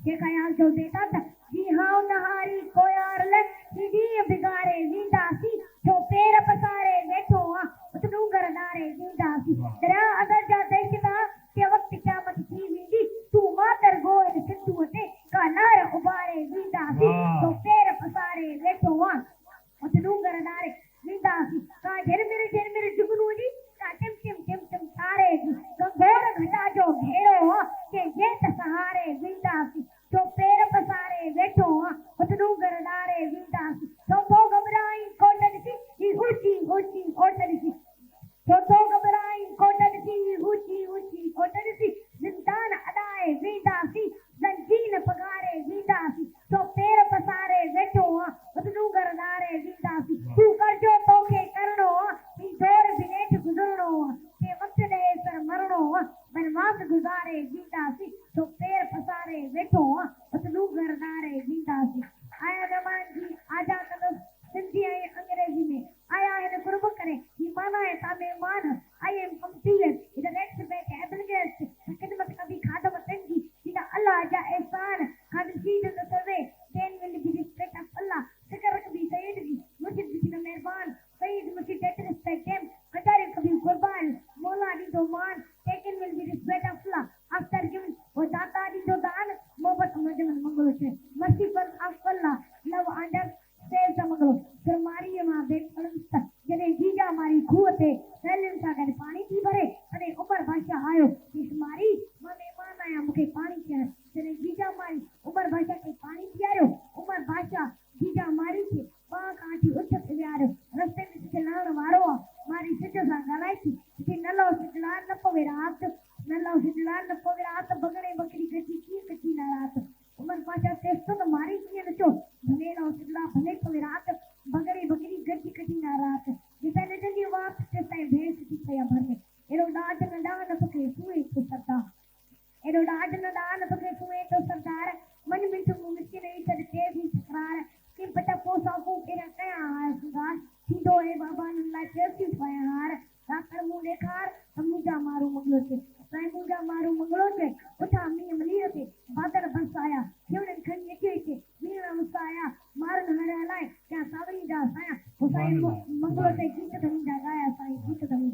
के ख्याल जो देता था जी हाँ नहारी कोयार ले सीधी बिगाड़े वीदासी जो पैर पसारे बैठो उतनू गरदारे वीदासी तेरा अगर जा देखता के वक्त क़यामत थी वीदी तू मातर गोल सिद्धू ते कानार उबारे वीदासी जो पैर पसारे बैठो उतनू गरदारे वीदासी का झरमिर जुगनू जी का टिम तारे गंगोर घटा जो घेरो के जेत सहारे वीदासी जो पैर पसारे बैठो उतनू गरदारे वीदासी तो घबराई कोटन सी ऊंची ऊंची कोटन सी तो घबराई कोटन सी ऊंची ऊंची कोटन सी जिंदान अदाए वीदासी जंजीन पगारे वीदासी तो पैर पसारे बैठो उतनू गरदारे वीदासी तू कर जो तोखे करनो ई दौर बिनेट गुजरनो के वक्त दे सर मरनो बनवास गुजारे वीदासी तो पैर पसारे बैठो उतनू गरदारे वीदासी आया मेहमान जी आजा कदम सिंधी ऐं अंग्रेजी में आया है कुर्ब करे ये माना है ता मेहमान आई एम कंप्लीट इधर नेक्स्ट बैक एबल गेस्ट खिदमत कभी खादम तंगी इधर अल्लाह जा एहसान खाद सीध न सर्वे then will be respect of अल्लाह फिकर कभी सईद की मुझे बिन मेहमान सईद मुझे डेट रिस्पेक्ट हिम कटारे कभी कुर्बान मौला दी दो मान taken will be respect of अल्लाह आफ्टर गिवन वो दाता दी दो दान मोहब्बत मजमन मंगलो छे मर्सीफुल ऑफ अल्लाह लव अंडर सेव समगलो फिर मारी मां बेट पड़न जने जीजा मारी खूह ते सैलन सा गड पानी थी भरे अने उमर बादशाह आयो इस मारी मां मेहमान आया मुके पानी पिया जने जीजा मारी उमर बादशाह के पानी पियारो उमर बादशाह जीजा मारी के बा काठी उठ पियारो रस्ते में से लाण वारो मारी सिज सा गलाई थी कि नलो सिजला न पवे रात नलो सिजला न पवे रात बगड़े बकरी कची की कची ना रात उमर बादशाह तेस्तो न मारी की न चो भले लो सिजला भले पवे रात बगड़े बकरी कची कची ना रात ये पहले जंगी वाप से तय भेस थी पया भरने एरो डाज न डान पके सुए तो सरदार एरो डाज न डान पके सुए तो सरदार मन मिठ मुमकिन नहीं करते भी तकरार कि पता पोसा को केरा कया है सुगार सीधो है बाबा नल्ला चेसी फयार रातर मु देखार मुजा मारू मंगलो से साईं मुजा मारू मंगलो से उठा मी मलीर पे बादल बरसाया क्यों खन के मीरा मुसाया मारन हरा लाए क्या सावरी जा साया हुसैन मंगलो से गीत धनी जा गाया साईं गीत धनी